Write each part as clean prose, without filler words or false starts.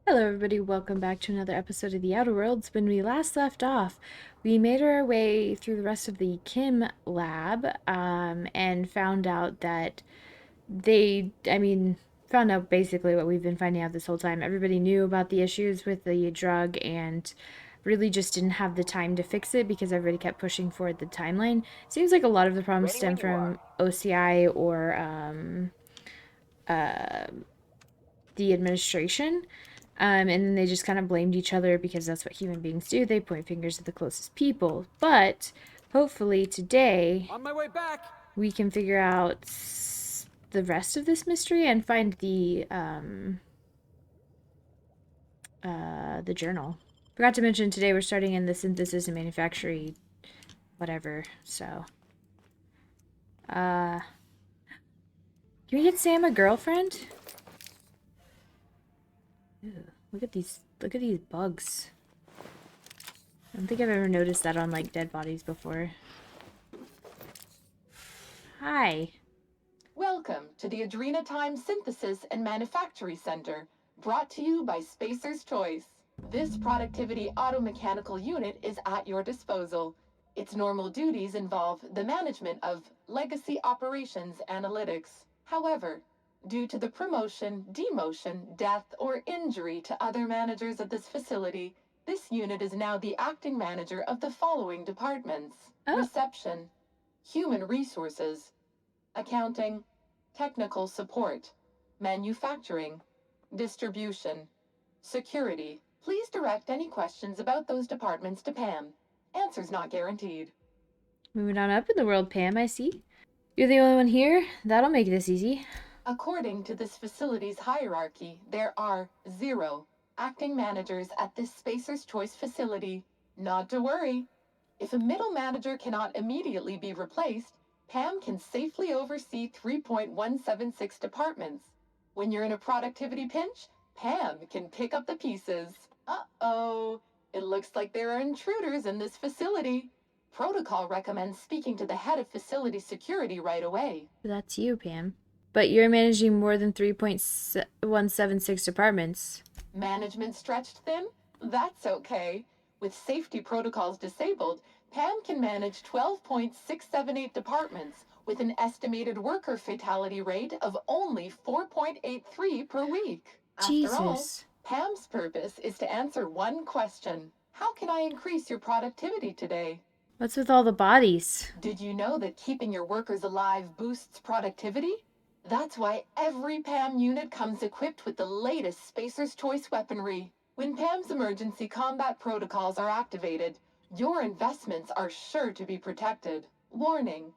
Hello everybody, welcome back to another episode of The Outer Worlds. When we last left off, we made our way through the rest of the Kim lab, and found out that found out basically what we've been finding out this whole time. Everybody knew about the issues with the drug and really just didn't have the time to fix it because everybody kept pushing forward the timeline. Seems like a lot of the problems Ready stem when you are. from OCI or the administration. And then they just kind of blamed each other because that's what human beings do. They point fingers at the closest people. But hopefully today On my way back. we can figure out the rest of this mystery and find the journal. Forgot to mention today we're starting in the Synthesizer Manufactory whatever. So can we get Sam a girlfriend? Ew, look at these bugs. I don't think I've ever noticed that on like dead bodies before. Hi. Welcome to the Adrenatime Synthesis and Manufactory Center, brought to you by Spacer's Choice. This productivity automechanical unit is at your disposal. Its normal duties involve the management of legacy operations analytics. However, due to the promotion, demotion, death, or injury to other managers of this facility, this unit is now the acting manager of the following departments: Reception, Human Resources, Accounting, Technical Support, Manufacturing, Distribution, Security. Please direct any questions about those departments to Pam. Answers not guaranteed. Moving on up in the world, Pam, I see. You're the only one here? That'll make this easy. According to this facility's hierarchy, there are 0 acting managers at this Spacer's Choice facility. Not to worry. If a middle manager cannot immediately be replaced, Pam can safely oversee 3.176 departments. When you're in a productivity pinch, Pam can pick up the pieces. Uh-oh, it looks like there are intruders in this facility. Protocol recommends speaking to the head of facility security right away. That's you, Pam. But you're managing more than 3.176 departments. Management stretched thin? That's okay. With safety protocols disabled, Pam can manage 12.678 departments with an estimated worker fatality rate of only 4.83 per week. After all, Jesus. Pam's purpose is to answer one question: how can I increase your productivity today? What's with all the bodies? Did you know that keeping your workers alive boosts productivity? That's why every PAM unit comes equipped with the latest Spacer's Choice weaponry. When PAM's emergency combat protocols are activated, your investments are sure to be protected. Warning: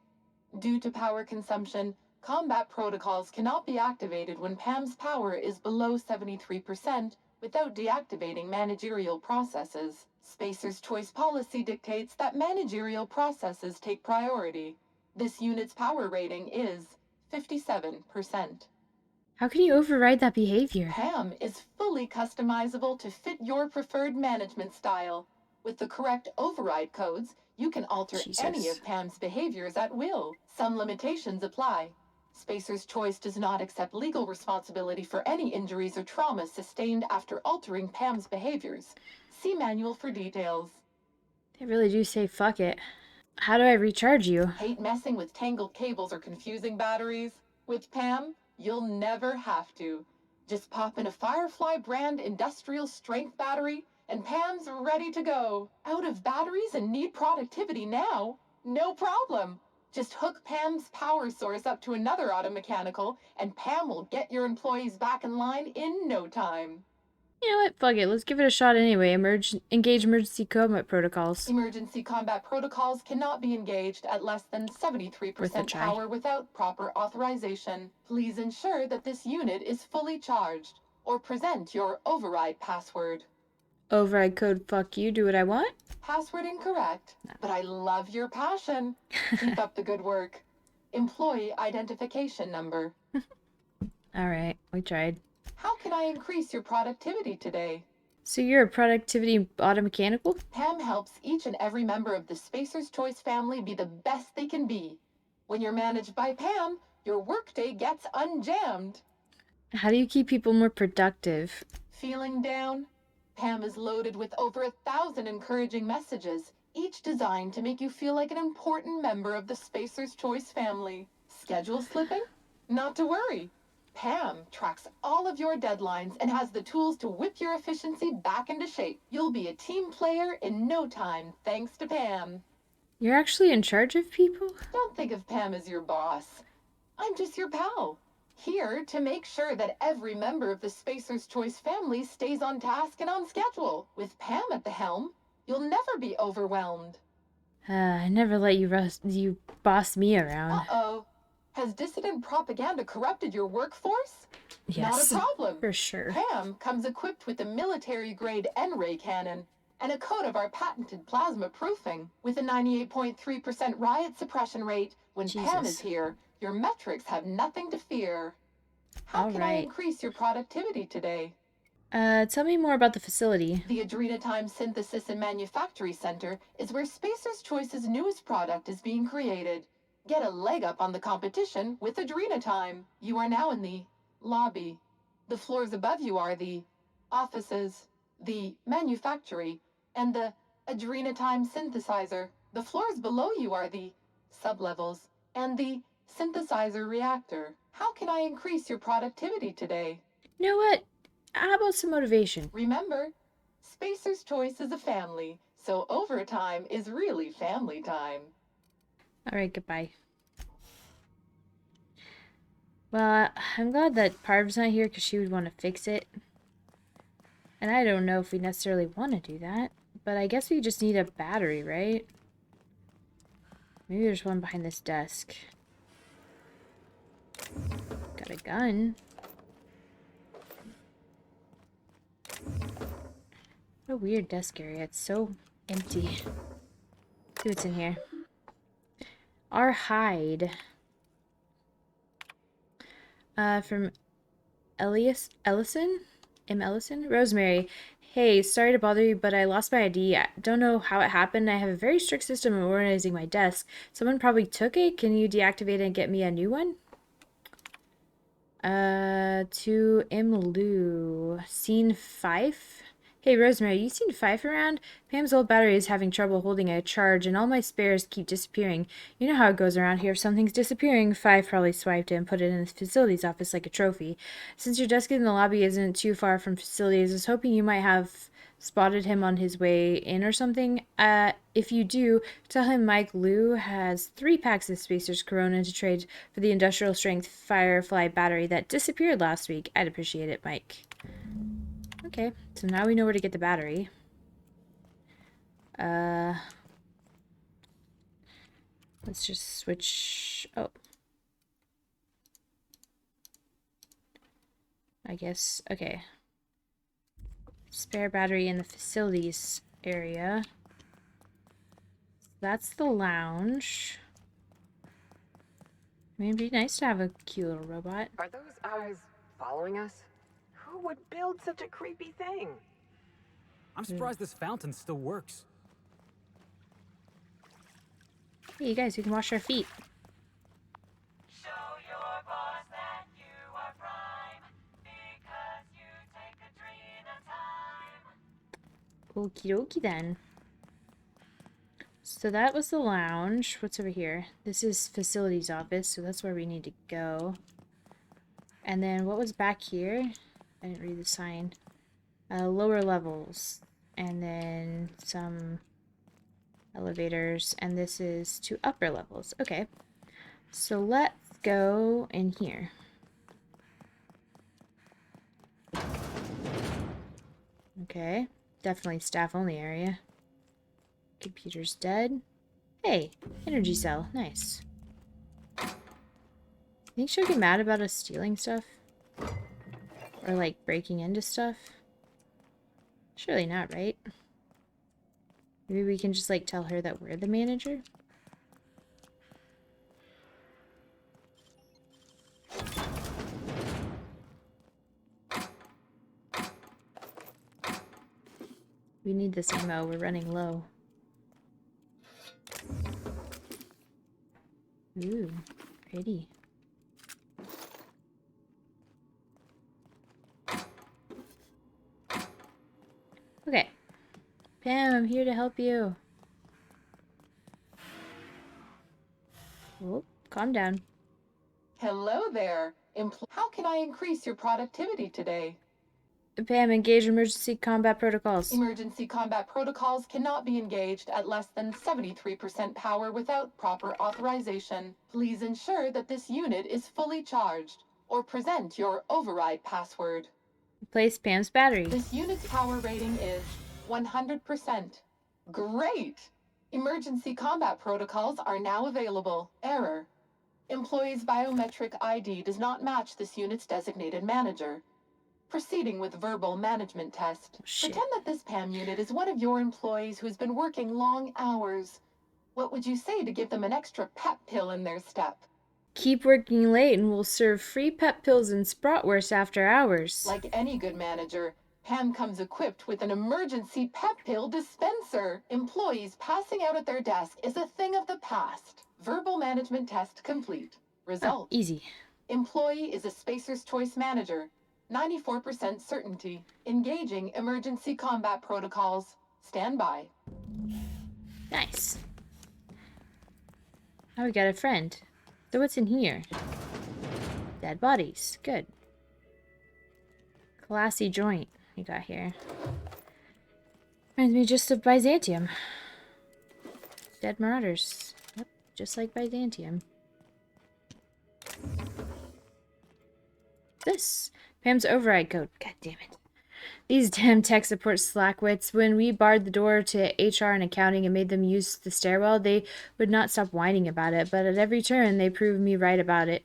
due to power consumption, combat protocols cannot be activated when PAM's power is below 73% without deactivating managerial processes. Spacer's Choice policy dictates that managerial processes take priority. This unit's power rating is 57%. How can you override that behavior? PAM is fully customizable to fit your preferred management style. With the correct override codes, you can alter any of PAM's behaviors at will. Some limitations apply. Spacer's Choice does not accept legal responsibility for any injuries or traumas sustained after altering PAM's behaviors. See manual for details. They really do say fuck it. How do I recharge you? Hate messing with tangled cables or confusing batteries? With PAM, you'll never have to. Just pop in a Firefly brand industrial strength battery and Pam's ready to go. Out of batteries and need productivity now? No problem. Just hook Pam's power source up to another automechanical and Pam will get your employees back in line in no time. You know what? Fuck it. Let's give it a shot anyway. Engage emergency combat protocols. Emergency combat protocols cannot be engaged at less than 73% power without proper authorization. Please ensure that this unit is fully charged, or present your override password. Override code fuck you, do what I want? Password incorrect, but I love your passion. Keep up the good work. Employee identification number. Alright, we tried. How can I increase your productivity today? So you're a productivity automechanical? Pam helps each and every member of the Spacer's Choice family be the best they can be. When you're managed by Pam, your workday gets unjammed. How do you keep people more productive? Feeling down? Pam is loaded with over 1,000 encouraging messages, each designed to make you feel like an important member of the Spacer's Choice family. Schedule slipping? Not to worry. Pam tracks all of your deadlines and has the tools to whip your efficiency back into shape. You'll be a team player in no time, thanks to Pam. You're actually in charge of people? Don't think of Pam as your boss. I'm just your pal, here to make sure that every member of the Spacer's Choice family stays on task and on schedule. With Pam at the helm, you'll never be overwhelmed. I never let you boss me around. Uh-oh. Has dissident propaganda corrupted your workforce? Not a Yes, problem. for sure. Pam comes equipped with a military-grade N-ray cannon and a coat of our patented plasma proofing. With a 98.3% riot suppression rate, when Pam is Jesus. here, your metrics have nothing to fear. How All can I right. increase your productivity today? Tell me more about the facility. The Adrenatime Synthesis and Manufactory Center is where Spacer's Choice's newest product is being created. Get a leg up on the competition with Adrenatime. You are now in the lobby. The floors above you are the offices, the manufactory, and the Adrenatime Synthesizer. The floors below you are the sublevels and the synthesizer reactor. How can I increase your productivity today? You know what? How about some motivation? Remember, Spacer's Choice is a family, so overtime is really family time. All right, goodbye. Well, I'm glad that Parv's not here because she would want to fix it. And I don't know if we necessarily want to do that. But I guess we just need a battery, right? Maybe there's one behind this desk. Got a gun. What a weird desk area. It's so empty. See what's in here. Our hide. From Ellison? M. Ellison? Rosemary. Hey, sorry to bother you, but I lost my ID. I don't know how it happened. I have a very strict system of organizing my desk. Someone probably took it. Can you deactivate it and get me a new one? To M. Lou. Scene 5? Hey, Rosemary, you seen Fife around? Pam's old battery is having trouble holding a charge, and all my spares keep disappearing. You know how it goes around here. If something's disappearing, Fife probably swiped it and put it in the facilities office like a trophy. Since your desk in the lobby isn't too far from facilities, I was hoping you might have spotted him on his way in or something. If you do, tell him Mike Liu has 3 packs of Spacer's Corona to trade for the industrial strength Firefly battery that disappeared last week. I'd appreciate it, Mike. Okay, so now we know where to get the battery. Let's just switch. Oh. I guess, okay. Spare battery in the facilities area. That's the lounge. I mean, it'd be nice to have a cute little robot. Are those eyes following us? Who would build such a creepy thing? I'm surprised this fountain still works. Hey, you guys, we can wash our feet. Show your boss that you are prime, because you take Adrena time. Okie dokie then. So that was the lounge. What's over here? This is facilities office, so that's where we need to go. And then what was back here? I didn't read the sign. Lower levels. And then some elevators. And this is to upper levels. Okay. So let's go in here. Okay. Definitely staff only area. Computer's dead. Hey, energy cell. Nice. Think she'll get mad about us stealing stuff? Or like breaking into stuff? Surely not, right? Maybe we can just like tell her that we're the manager? We need this ammo, we're running low. Ooh, pretty. Okay. Pam, I'm here to help you. Oh, calm down. Hello there. How can I increase your productivity today? Pam, engage emergency combat protocols. Emergency combat protocols cannot be engaged at less than 73% power without proper authorization. Please ensure that this unit is fully charged, or present your override password. Replace Pam's battery. This unit's power rating is 100%. Great! Emergency combat protocols are now available. Error. Employee's biometric ID does not match this unit's designated manager. Proceeding with verbal management test. Shit. Pretend that this PAM unit is one of your employees who's been working long hours. What would you say to give them an extra pep pill in their step? Keep working late and we'll serve free pep pills and Spratwurst after hours. Like any good manager, Pam comes equipped with an emergency pep pill dispenser. Employees passing out at their desk is a thing of the past. Verbal management test complete. Result. Easy. Employee is a Spacer's Choice manager. 94% certainty. Engaging emergency combat protocols. Stand by. Nice. Now we got a friend. So what's in here? Dead bodies. Good. Classy joint we got here. Reminds me just of Byzantium. Dead marauders. Yep, just like Byzantium. This. Pam's override code. God damn it. These damn tech support slackwits. When we barred the door to HR and accounting and made them use the stairwell, they would not stop whining about it, but at every turn they proved me right about it.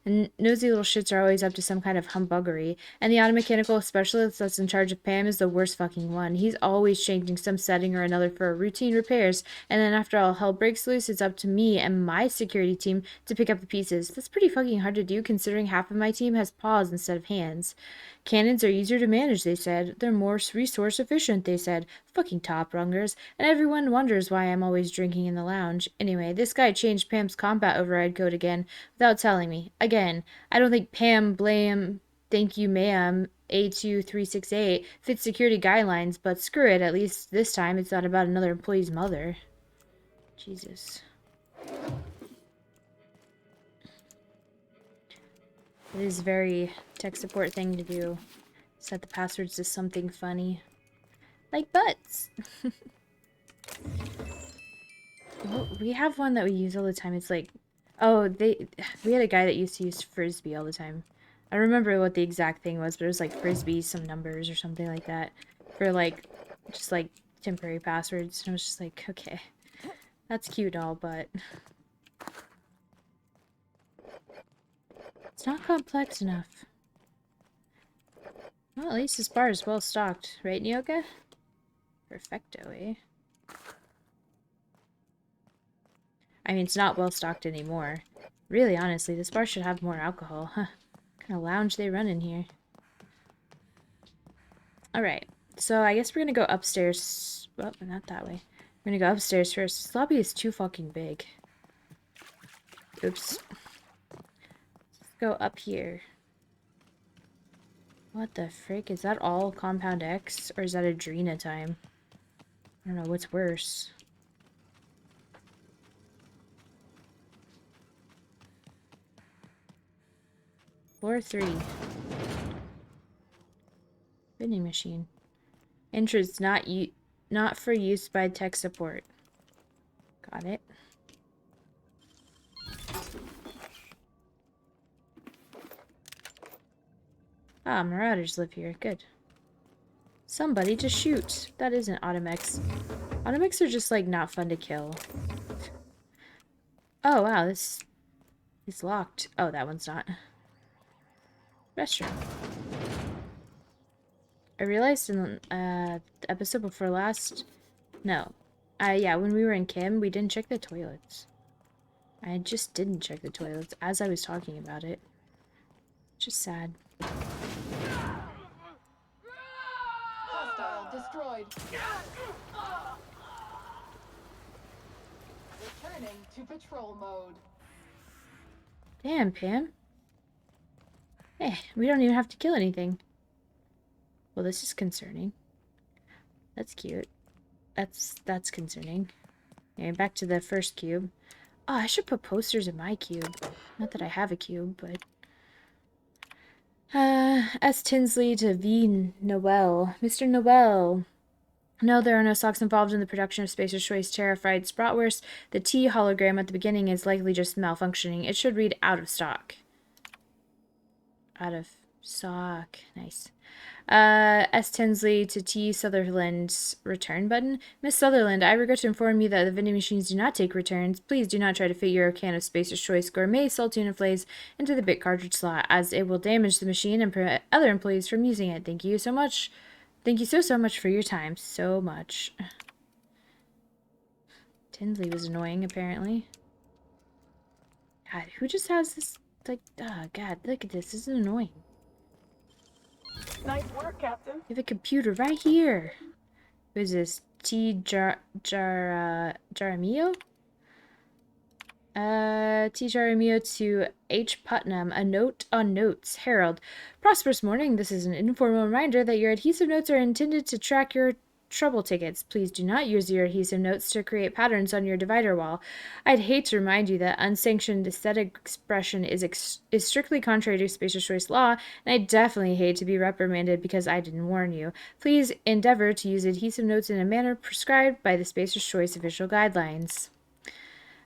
And nosy little shits are always up to some kind of humbuggery. And the auto mechanical specialist that's in charge of Pam is the worst fucking one. He's always changing some setting or another for routine repairs, and then after all hell breaks loose, it's up to me and my security team to pick up the pieces. That's pretty fucking hard to do considering half of my team has paws instead of hands. Cannons are easier to manage, they said. They're more resource efficient, they said. Fucking top rungers. And everyone wonders why I'm always drinking in the lounge. Anyway, this guy changed Pam's combat override code again, without telling me. Again, I don't think Pam blame thank you ma'am A2368 fits security guidelines, but screw it, at least this time it's not about another employee's mother. Jesus. It is a very tech support thing to do. Set the passwords to something funny. Like butts! Well, we have one that we use all the time. It's like... Oh, we had a guy that used to use Frisbee all the time. I don't remember what the exact thing was, but it was like Frisbee, some numbers or something like that. For like, just like temporary passwords. And I was just like, okay. That's cute and all, but... It's not complex enough. Well, at least this bar is well stocked, right, Nyoka? Perfecto, eh? I mean, it's not well stocked anymore. Really, honestly, this bar should have more alcohol, huh? What kind of lounge they run in here? Alright, so I guess we're gonna go upstairs. Well, not that way. We're gonna go upstairs first. This lobby is too fucking big. Oops. Let's go up here. What the frick? Is that all Compound X? Or is that Adrena time? I don't know, what's worse? Floor 3. Vending machine. Entrance not for use by tech support. Got it. Ah, marauders live here. Good. Somebody to shoot. That isn't Automex. Automex are just, like, not fun to kill. Oh, wow, this is locked. Oh, that one's not. Restroom. I realized in the episode before last... No. Yeah, when we were in Kim, we didn't check the toilets. I just didn't check the toilets as I was talking about it. Just sad. Hostile destroyed. Returning to patrol mode. Damn, Pam. Hey, we don't even have to kill anything. Well, this is concerning. That's cute. That's concerning. Okay, back to the first cube. Oh, I should put posters in my cube. Not that I have a cube, but... S. Tinsley to V. Noel. Mr. Noel. No, there are no socks involved in the production of Spacer's Choice Terrified Spratwurst. The T hologram at the beginning is likely just malfunctioning. It should read out of stock. Out of stock. Nice. S. Tinsley to T. Sutherland's return button. Miss Sutherland, I regret to inform you that the vending machines do not take returns. Please do not try to fit your can of Spacer's Choice Gourmet Saltuna Flays into the bit cartridge slot, as it will damage the machine and prevent other employees from using it. Thank you so much. Thank you so much for your time. So much. Tinsley was annoying, apparently. God, who just has this, like, oh, God, look at this. This is annoying. Nice work, Captain. You have a computer right here. Who is this? Jaramillo? T. Jaramillo to H. Putnam. A note on notes. Harold. Prosperous morning. This is an informal reminder that your adhesive notes are intended to track your trouble tickets. Please do not use your adhesive notes to create patterns on your divider wall. I'd hate to remind you that unsanctioned aesthetic expression is strictly contrary to Spacer's Choice law, and I definitely hate to be reprimanded because I didn't warn you. Please endeavor to use adhesive notes in a manner prescribed by the Spacer's Choice official guidelines.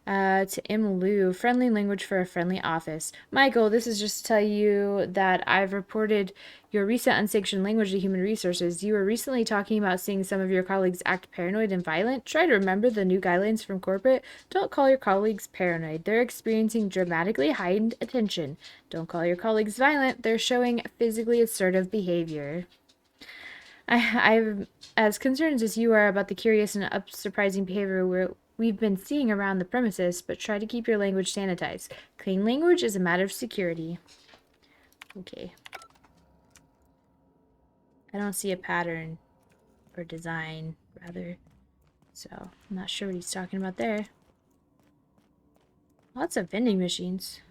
To M. Lou, friendly language for a friendly office. Michael, this is just to tell you that I've reported your recent unsanctioned language to Human Resources. You were recently talking about seeing some of your colleagues act paranoid and violent. Try to remember the new guidelines from corporate. Don't call your colleagues paranoid. They're experiencing dramatically heightened attention. Don't call your colleagues violent. They're showing physically assertive behavior. I'm as concerned as you are about the curious and surprising behavior we've been seeing around the premises, but try to keep your language sanitized. Clean language is a matter of security. Okay. I don't see a pattern or design, rather. So, I'm not sure what he's talking about there. Lots of vending machines.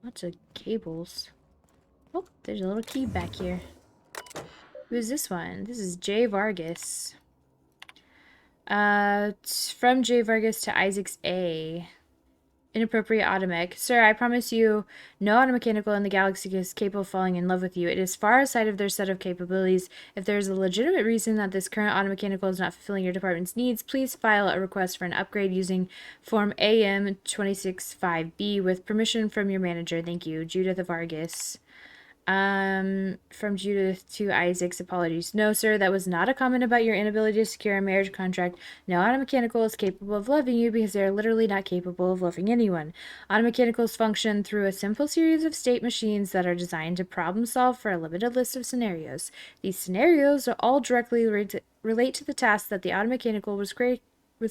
Lots of cables. Oh, there's a little key back here. Who's this one? This is J. Vargas. From J. Vargas to Isaac's A. Inappropriate automech. Sir, I promise you, no automechanical in the galaxy is capable of falling in love with you. It is far outside of their set of capabilities. If there is a legitimate reason that this current automechanical is not fulfilling your department's needs, please file a request for an upgrade using Form AM 265B with permission from your manager. Thank you. Judith Vargas. From Judith to Isaac's apologies. No, sir, that was not a comment about your inability to secure a marriage contract. No automechanical is capable of loving you because they are literally not capable of loving anyone. Automechanicals function through a simple series of state machines that are designed to problem solve for a limited list of scenarios. These scenarios are all directly relate to the task that the automechanical was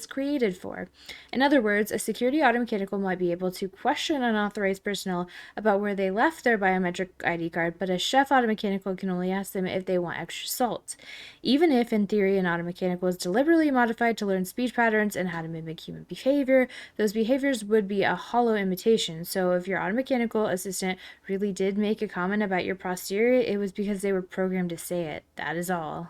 created for. In other words, a security automechanical might be able to question unauthorized personnel about where they left their biometric ID card, but a chef automechanical can only ask them if they want extra salt. Even if, in theory, an automechanical is deliberately modified to learn speech patterns and how to mimic human behavior, those behaviors would be a hollow imitation. So if your automechanical assistant really did make a comment about your posterior, it was because they were programmed to say it. That is all.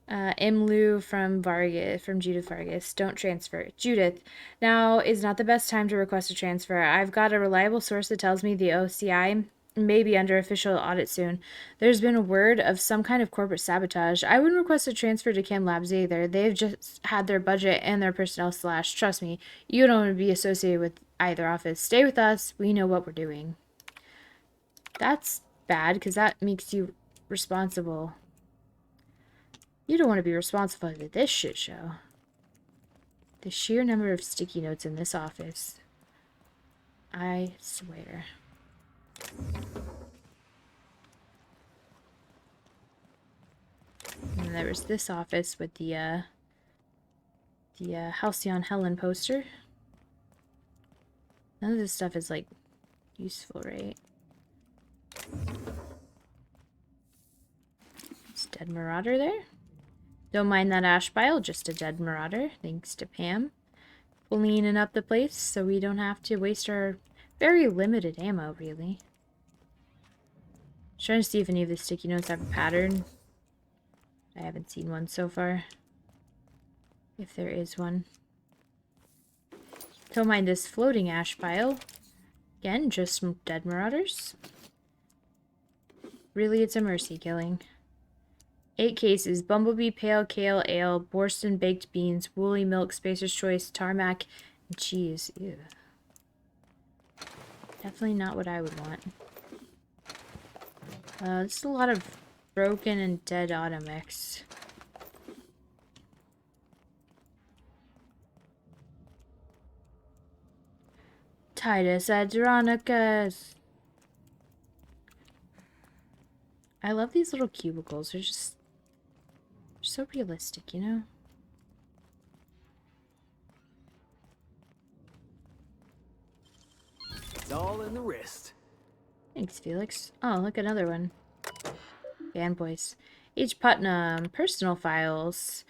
M. Lou from Judith Vargas. Don't transfer. Judith, now is not the best time to request a transfer. I've got a reliable source that tells me the OCI may be under official audit soon. There's been a word of some kind of corporate sabotage. I wouldn't request a transfer to Chem Labs either. They've just had their budget and their personnel slashed. Trust me, you don't want to be associated with either office. Stay with us. We know what we're doing. That's bad, because that makes you responsible. You don't want to be responsible for this shit show. The sheer number of sticky notes in this office. I swear. And there was this office with the Halcyon Helen poster. None of this stuff is, like, useful, right? Is Dead Marauder there? Don't mind that ash pile, just a dead marauder, thanks to Pam. Cleaning up the place so we don't have to waste our very limited ammo, really. Trying to see if any of the sticky notes have a pattern. I haven't seen one so far. If there is one. Don't mind this floating ash pile. Again, just some dead marauders. Really, it's a mercy killing. 8 cases. Bumblebee, pale kale ale, Borston baked beans, woolly milk, Spacer's Choice, tarmac, and cheese. Ew. Definitely not what I would want. This is a lot of broken and dead auto mix. Titus Adronicus. I love these little cubicles. They're just so realistic, you know? It's all in the wrist. Thanks, Felix. Oh, look, another one. Fanboys. H. Putnam. Personal files.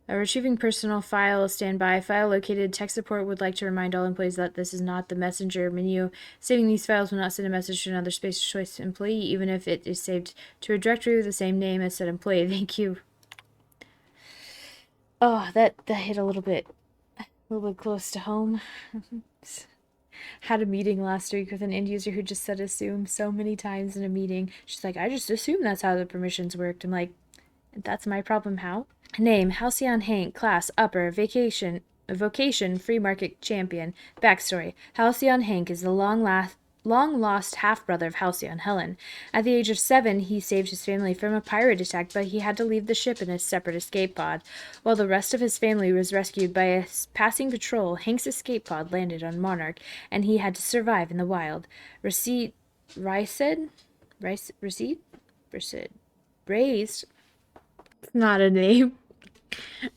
Retrieving personal file. Standby. File located. Tech support would like to remind all employees that this is not the messenger menu. Saving these files will not send a message to another Space Choice employee, even if it is saved to a directory with the same name as said employee. Thank you. Oh, that hit a little bit close to home. Had a meeting last week with an end user who just said assume so many times in a meeting. She's like, I just assumed that's how the permissions worked. I'm like, that's my problem, how? Name, Halcyon Hank, class, upper, vocation, free market champion. Backstory, Halcyon Hank is the long-lost half-brother of Halcyon Helen. At the age of 7, he saved his family from a pirate attack, but he had to leave the ship in a separate escape pod. While the rest of his family was rescued by a passing patrol, Hank's escape pod landed on Monarch, and he had to survive in the wild. Raised not a name.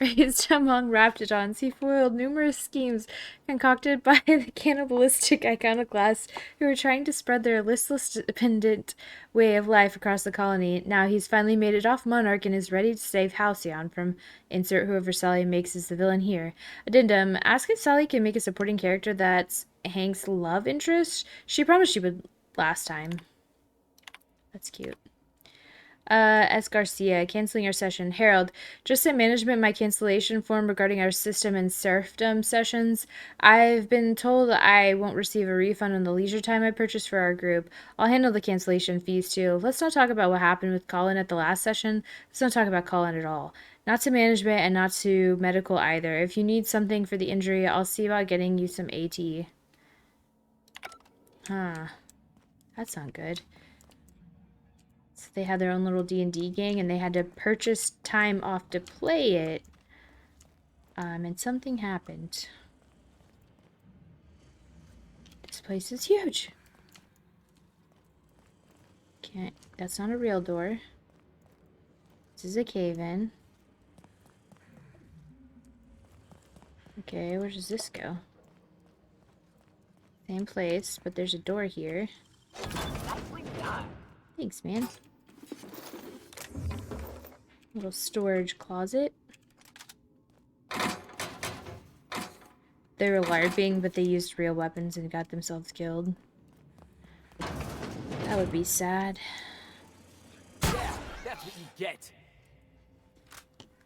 Raised among Raptidons, he foiled numerous schemes concocted by the cannibalistic iconoclasts who were trying to spread their listless, dependent way of life across the colony. Now he's finally made it off Monarch and is ready to save Halcyon from insert whoever Sally makes as the villain here. Addendum, ask if Sally can make a supporting character that's Hank's love interest. She promised she would last time. That's cute. S. Garcia, canceling our session. Harold, just sent management my cancellation form regarding our system and serfdom sessions. I've been told I won't receive a refund on the leisure time I purchased for our group. I'll handle the cancellation fees too. Let's not talk about what happened with Colin at the last session. Let's not talk about Colin at all. Not to management and not to medical either. If you need something for the injury, I'll see about getting you some AT. Huh. That's not good. They had their own little D&D gang, and they had to purchase time off to play it. And something happened. This place is huge. Can't. That's not a real door. This is a cave-in. Okay, where does this go? Same place, but there's a door here. Thanks, man. Little storage closet. They were LARPing, but they used real weapons and got themselves killed. That would be sad. Yeah, that's what you get.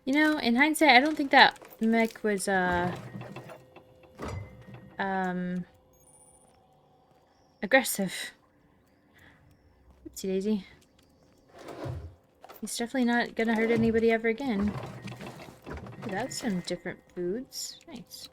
You know, in hindsight, I don't think that mech was, aggressive. Oopsie daisy. He's definitely not gonna hurt anybody ever again. Ooh, that's some different foods. Nice.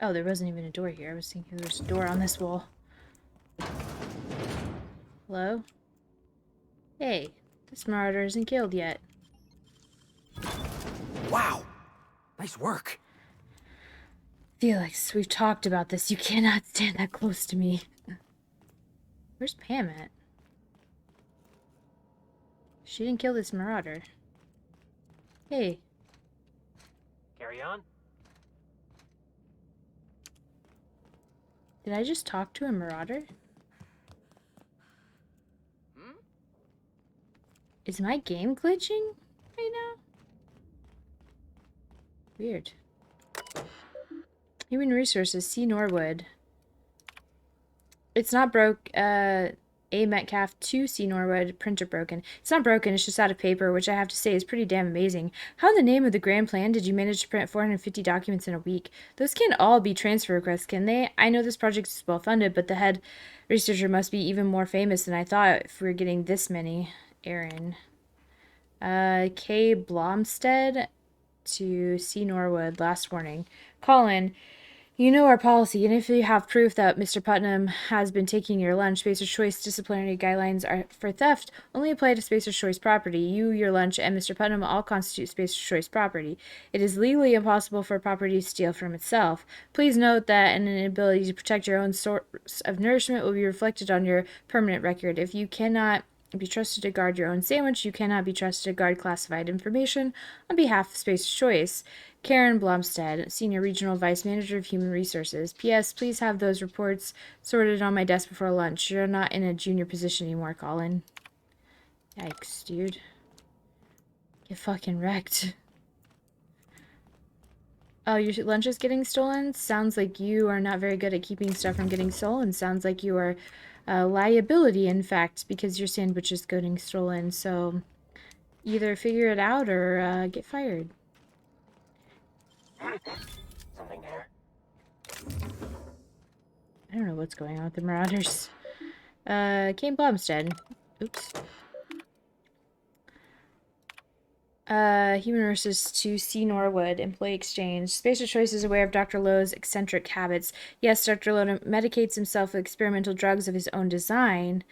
Oh, there wasn't even a door here. I was thinking there was a door on this wall. Hello? Hey, this marauder isn't killed yet. Wow, nice work. Felix, we've talked about this. You cannot stand that close to me. Where's Pam at? She didn't kill this marauder. Hey. Carry on. Did I just talk to a marauder? Is my game glitching right now? Weird. Human Resources, C. Norwood. It's not broke. A. Metcalf, 2 C. Norwood, printer broken. It's not broken, it's just out of paper, which I have to say is pretty damn amazing. How in the name of the grand plan did you manage to print 450 documents in a week? Those can't all be transfer requests, can they? I know this project is well funded, but the head researcher must be even more famous than I thought if we're getting this many. Aaron. K. Blomstead to C. Norwood, last warning. Colin, you know our policy, and if you have proof that Mr. Putnam has been taking your lunch, Spacer's Choice disciplinary guidelines are for theft only apply to Spacer's Choice property. You, your lunch, and Mr. Putnam all constitute Spacer's Choice property. It is legally impossible for a property to steal from itself. Please note that an inability to protect your own source of nourishment will be reflected on your permanent record. If you cannot be trusted to guard your own sandwich, you cannot be trusted to guard classified information on behalf of Spacer's Choice. Karen Blomstead, Senior Regional Vice Manager of Human Resources. P.S. Please have those reports sorted on my desk before lunch. You're not in a junior position anymore, Colin. Yikes, dude. Get fucking wrecked. Oh, your lunch is getting stolen? Sounds like you are not very good at keeping stuff from getting stolen. Sounds like you are a liability, in fact, because your sandwich is getting stolen. So either figure it out or get fired. Something there. I don't know what's going on with the Marauders. Kane Blomstead. Oops. Human Resources to C. Norwood, Employee Exchange. Spacer Choice is aware of Dr. Lowe's eccentric habits. Yes, Dr. Lowe medicates himself with experimental drugs of his own design.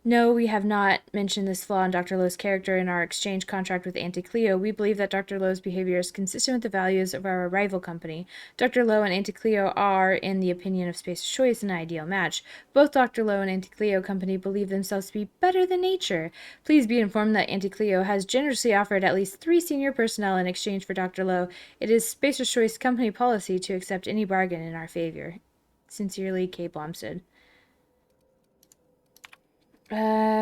No, we have not mentioned this flaw in Dr. Lowe's character in our exchange contract with Auntie Cleo. We believe that Dr. Lowe's behavior is consistent with the values of our rival company. Dr. Lowe and Auntie Cleo are, in the opinion of Spacer's Choice, an ideal match. Both Dr. Lowe and Auntie Cleo Company believe themselves to be better than nature. Please be informed that Auntie Cleo has generously offered at least 3 senior personnel in exchange for Dr. Lowe. It is Spacer's Choice company policy to accept any bargain in our favor. Sincerely, Kay Blomstead.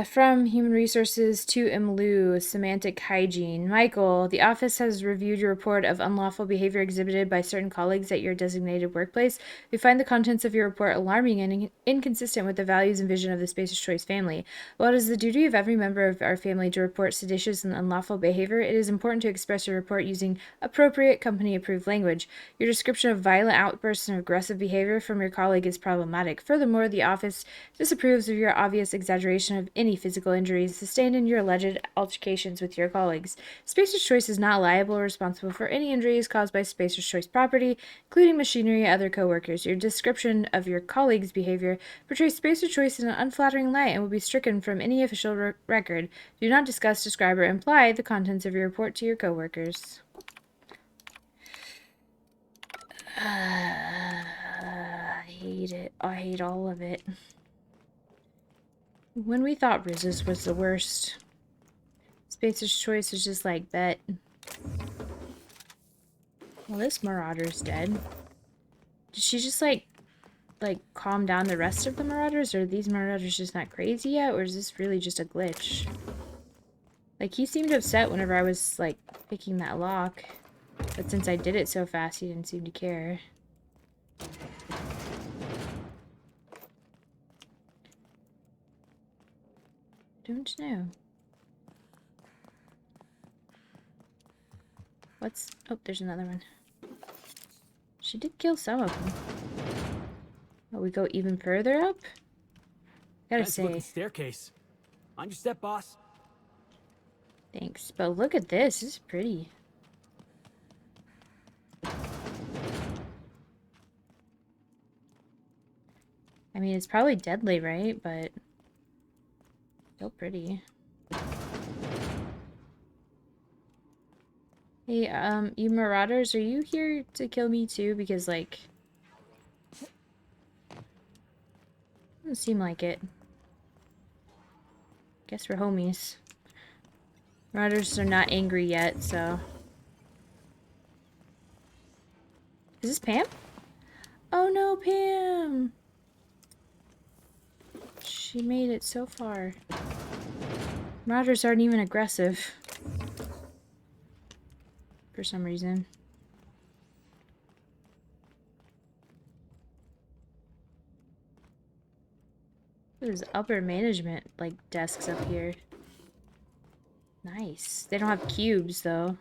From Human Resources to Imlu, Semantic Hygiene. Michael, the office has reviewed your report of unlawful behavior exhibited by certain colleagues at your designated workplace. We find the contents of your report alarming and inconsistent with the values and vision of the Spacer's Choice family. While it is the duty of every member of our family to report seditious and unlawful behavior, it is important to express your report using appropriate company-approved language. Your description of violent outbursts and aggressive behavior from your colleague is problematic. Furthermore, the office disapproves of your obvious exaggeration of any physical injuries sustained in your alleged altercations with your colleagues. Spacer's Choice is not liable or responsible for any injuries caused by Spacer's Choice property, including machinery and other co-workers. Your description of your colleagues' behavior portrays Spacer's Choice in an unflattering light and will be stricken from any official record. Do not discuss, describe, or imply the contents of your report to your co-workers. I hate it. I hate all of it. When we thought Riz's was the worst, Spacer's Choice was just like, bet. Well, this Marauder's dead. Did she just, like, calm down the rest of the Marauders? Or are these Marauders just not crazy yet? Or is this really just a glitch? Like, he seemed upset whenever I was, like, picking that lock. But since I did it so fast, he didn't seem to care. Don't know. What's... Oh, there's another one. She did kill some of them. Oh, we go even further up? Gotta Nice looking say, staircase. On your step, boss. thanks. But look at this. This is pretty. I mean, it's probably deadly, right? But... still pretty. Hey, you Marauders, are you here to kill me too? Because, like... doesn't seem like it. Guess we're homies. Marauders are not angry yet, so... Is this Pam? Oh no, Pam! She made it so far. Marauders aren't even aggressive. For some reason. There's upper management, like, desks up here. Nice. They don't have cubes, though.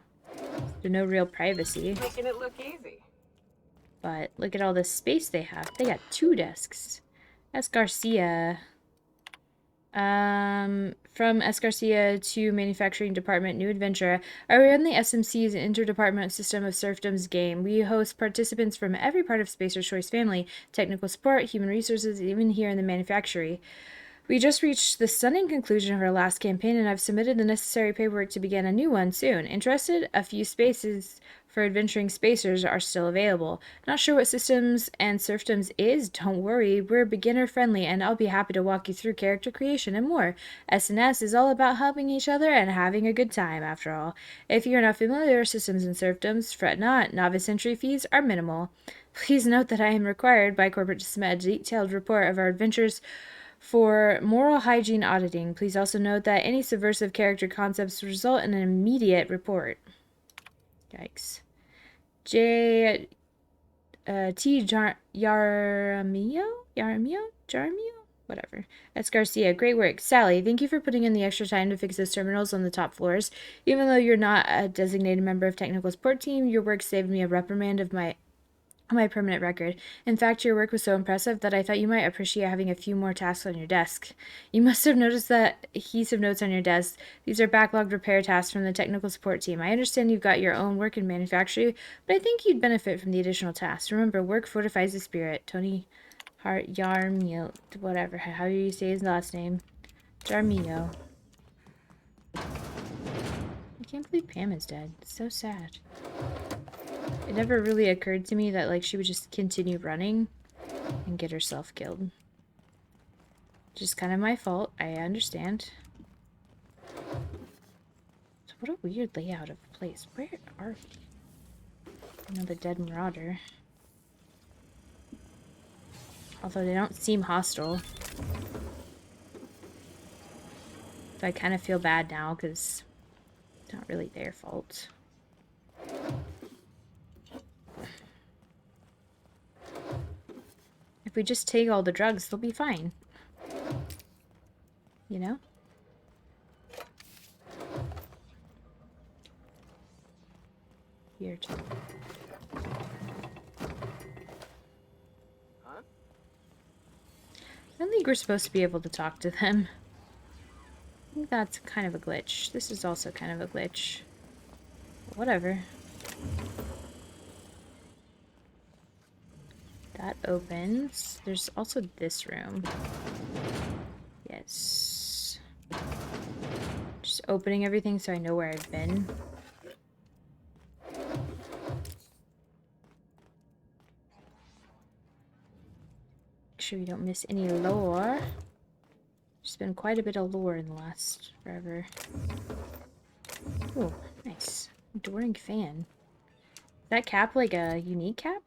There's no real privacy. Making it look easy. But look at all the space they have. They got 2 desks. S. Garcia. From S. Garcia to Manufacturing Department, New Adventure. I run the SMC's Interdepartment System of Serfdoms game. We host participants from every part of Spacer's Choice family, technical support, human resources, even here in the Manufactory. We just reached the stunning conclusion of our last campaign, and I've submitted the necessary paperwork to begin a new one soon. Interested? A few spaces for adventuring spacers are still available. Not sure what systems and serfdoms is? Don't worry, we're beginner friendly, and I'll be happy to walk you through character creation and more. SNS is all about helping each other and having a good time, after all. If you're not familiar with systems and serfdoms, fret not. Novice entry fees are minimal. Please note that I am required by corporate to submit a detailed report of our adventures for moral hygiene auditing. Please also note that any subversive character concepts result in an immediate report. Yikes. J. T. Jaramillo? Whatever. S. Garcia, great work. Sally, thank you for putting in the extra time to fix those terminals on the top floors. Even though you're not a designated member of technical support team, your work saved me a reprimand of my permanent record. In fact, your work was so impressive that I thought you might appreciate having a few more tasks on your desk. You must have noticed that adhesive notes on your desk. These are backlogged repair tasks from the technical support team. I understand you've got your own work in manufacturing, but I think you'd benefit from the additional tasks. Remember, work fortifies the spirit. Tony Hart Yarmil, whatever. How do you say his last name? Jarmillo. I can't believe Pam is dead. It's so sad. It never really occurred to me that, like, she would just continue running and get herself killed. Just kind of my fault. I understand. So what a weird layout of a place. Where are we? Another dead marauder. Although they don't seem hostile. So I kind of feel bad now because it's not really their fault. If we just take all the drugs, they'll be fine. You know? Here too. Huh? I don't think we're supposed to be able to talk to them. I think that's kind of a glitch. This is also kind of a glitch. But whatever. That opens. There's also this room. Yes. Just opening everything so I know where I've been. Make sure you don't miss any lore. There's been quite a bit of lore in the last forever. Oh, nice. Adoring fan. Is that cap like a unique cap?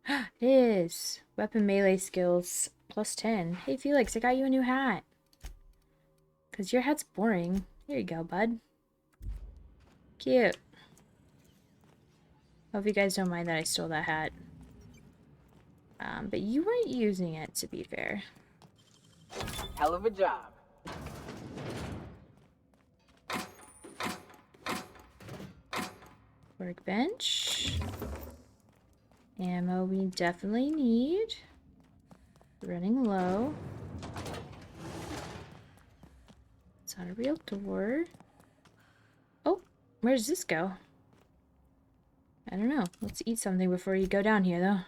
It is. Weapon melee skills plus 10. Hey Felix, I got you a new hat. Cause your hat's boring. Here you go, bud. Cute. Hope you guys don't mind that I stole that hat. But you weren't using it, to be fair. Hell of a job. Workbench. Ammo we definitely need. Running low. It's not a real door. Oh, where does this go? I don't know. Let's eat something before you go down here, though.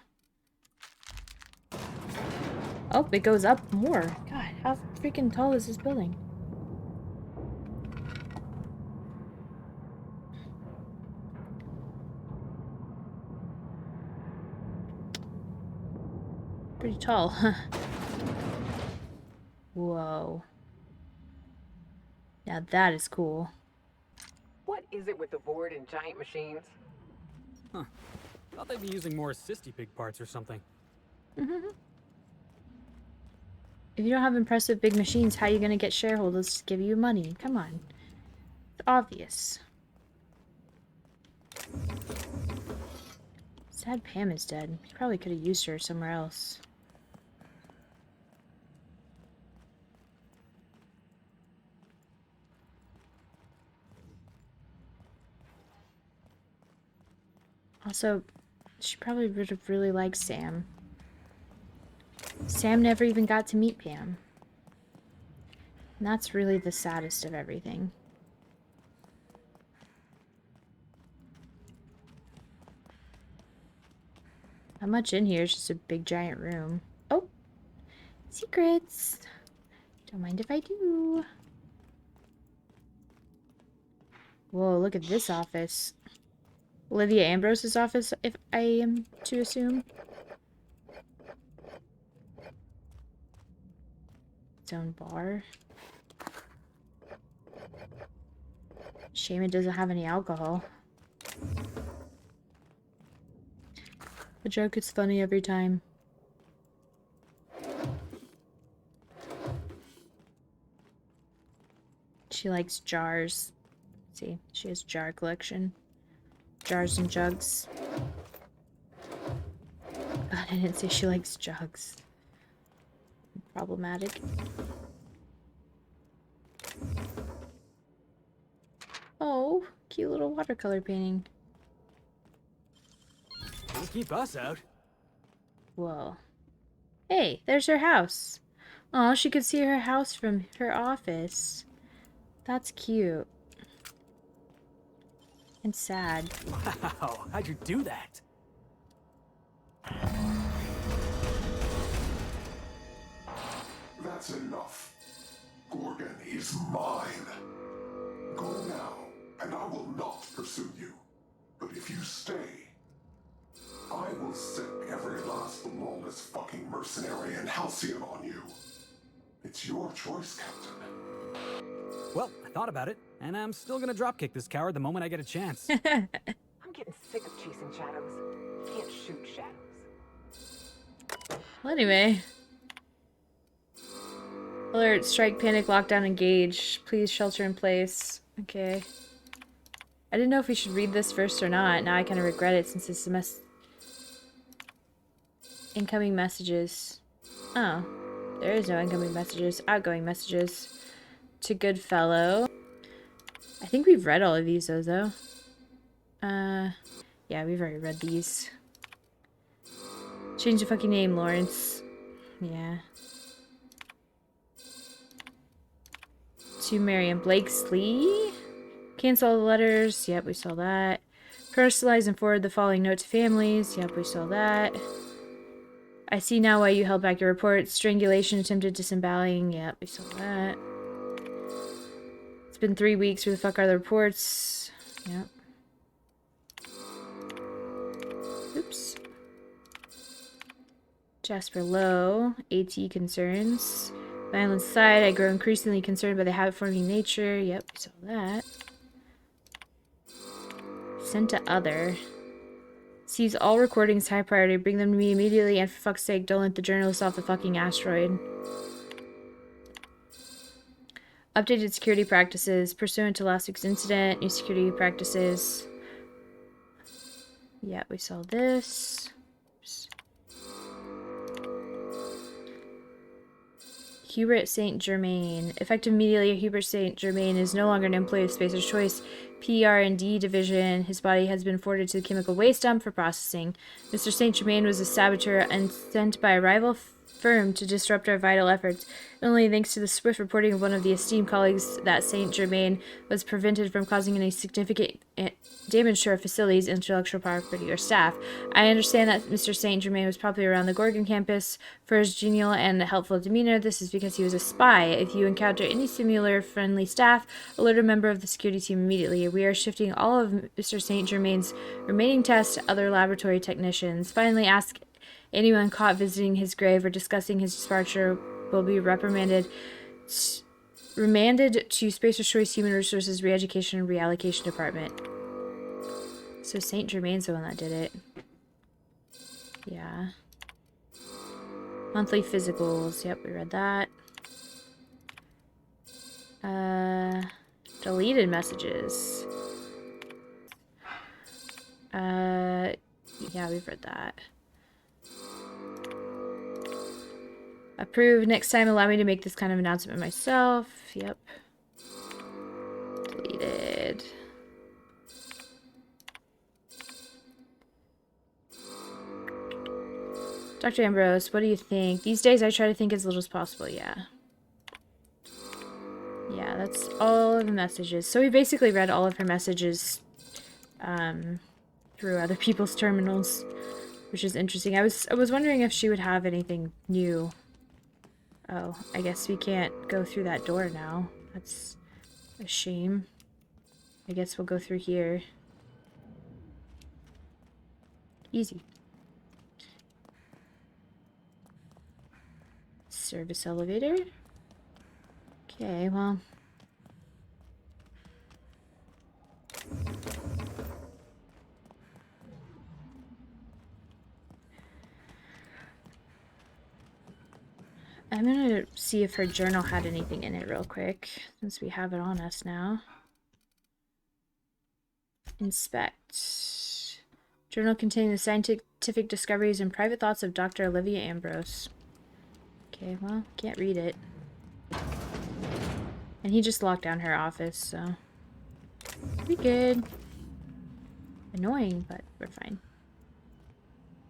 Oh, it goes up more. God, how freaking tall is this building? Pretty tall, huh? Whoa. Now that is cool. What is it with the board and giant machines? Huh. Thought they'd be using more assisty pig parts or something. If you don't have impressive big machines, how are you gonna get shareholders to give you money? Come on. It's obvious. Sad Pam is dead. He probably could have used her somewhere else. Also, she probably would have really liked Sam. Sam never even got to meet Pam. And that's really the saddest of everything. Not much in here, it's just a big giant room. Oh! Secrets! Don't mind if I do. Whoa, look at this office. Olivia Ambrose's office, if I am to assume. Its own bar. Shame it doesn't have any alcohol. The joke is funny every time. She likes jars. See, she has jar collection. Jars and jugs. God, I didn't say she likes jugs. Problematic. Oh, cute little watercolor painting. Don't keep us out. Whoa. Hey, there's her house. Oh, she could see her house from her office. That's cute. And sad. Wow, how'd you do that? That's enough. Gorgon is mine. Go now, and I will not pursue you. But if you stay, I will sick every last lawless fucking mercenary and halcyon on you. It's your choice, Captain. Well, I thought about it, and I'm still gonna dropkick this coward the moment I get a chance. I'm getting sick of chasing shadows. You can't shoot shadows. Well, anyway. Alert, strike, panic, lockdown, engage. Please shelter in place. Okay. I didn't know if we should read this first or not. Now I kind of regret it since it's the incoming messages. Oh. There is no incoming messages. Outgoing messages. To Goodfellow. I think we've read all of these though. Yeah, we've already read these. Change the fucking name, Lawrence. Yeah. To Marion Blakesley. Cancel all the letters. Yep, we saw that. Personalize and forward the following note to families. Yep, we saw that. I see now why you held back your report. Strangulation, attempted disemboweling. Yep, we saw that. It's been 3 weeks. Where the fuck are the reports? Yep. Oops. Jasper Lowe. AT concerns. Violence aside, I grow increasingly concerned by the habit-forming nature. Yep, we saw that. Sent to other. Seize all recordings, high priority. Bring them to me immediately, and for fuck's sake, don't let the journalists off the fucking asteroid. Updated security practices. Pursuant to last week's incident, new security practices. Yeah, we saw this. Oops. Hubert St. Germain. Effective immediately, Hubert St. Germain is no longer an employee of Spacer's Choice PR&D division. His body has been forwarded to the chemical waste dump for processing. Mr. St. Germain was a saboteur and sent by a rival firm to disrupt our vital efforts. Only thanks to the swift reporting of one of the esteemed colleagues that St. Germain was prevented from causing any significant damage to our facilities, intellectual property, or staff. I understand that Mr. St. Germain was popular around the Gorgon campus for his genial and helpful demeanor. This is because he was a spy. If you encounter any similar friendly staff, alert a member of the security team immediately. We are shifting all of Mr. St. Germain's remaining tests to other laboratory technicians. Finally, ask anyone caught visiting his grave or discussing his departure will be remanded to Spacer's Choice Human Resources Re-Education and Reallocation Department. So St. Germain's the one that did it. Yeah. Monthly physicals. Yep, we read that. Deleted messages. Yeah, we've read that. Approve. Next time, allow me to make this kind of announcement myself. Yep. Deleted. Dr. Ambrose, what do you think? These days I try to think as little as possible, yeah. Yeah, that's all of the messages. So we basically read all of her messages through other people's terminals, which is interesting. I was wondering if she would have anything new. Oh, I guess we can't go through that door now. That's a shame. I guess we'll go through here. Easy. Service elevator. Okay, well. I'm gonna see if her journal had anything in it real quick, since we have it on us now. Inspect. Journal containing the scientific discoveries and private thoughts of Dr. Olivia Ambrose. Okay, well, can't read it. And he just locked down her office, so... we good. Annoying, but we're fine.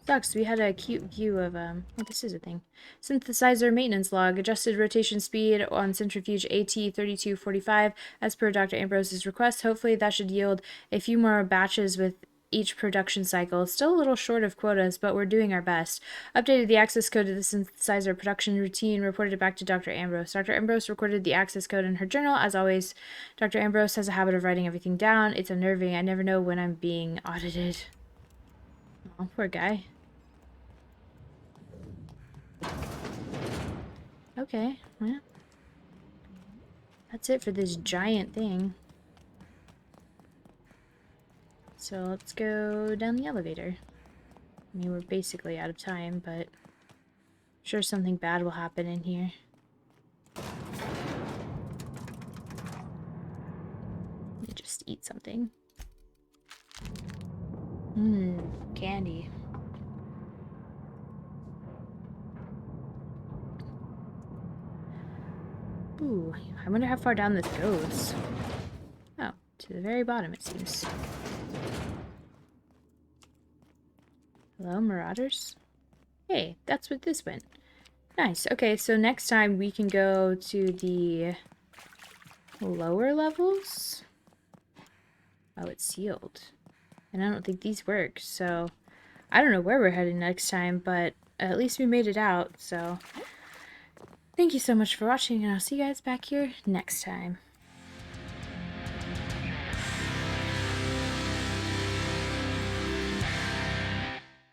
Sucks, we had a cute view of, oh, this is a thing. Synthesizer Maintenance Log. Adjusted rotation speed on centrifuge AT3245 as per Dr. Ambrose's request. Hopefully that should yield a few more batches with each production cycle. Still a little short of quotas, but we're doing our best. Updated the access code to the synthesizer production routine, reported it back to Dr. Ambrose. Dr. Ambrose recorded the access code in her journal. As always, Dr. Ambrose has a habit of writing everything down. It's unnerving. I never know when I'm being audited. Oh, poor guy. Okay, well, that's it for this giant thing. So let's go down the elevator. I mean, we're basically out of time, but I'm sure something bad will happen in here. Let me just eat something. Candy. Ooh, I wonder how far down this goes. Oh, to the very bottom it seems. Hello, Marauders? Hey, that's what this went. Nice. Okay, so next time we can go to the lower levels. Oh, it's sealed. And I don't think these work, so I don't know where we're heading next time, but at least we made it out, so... Thank you so much for watching, and I'll see you guys back here next time.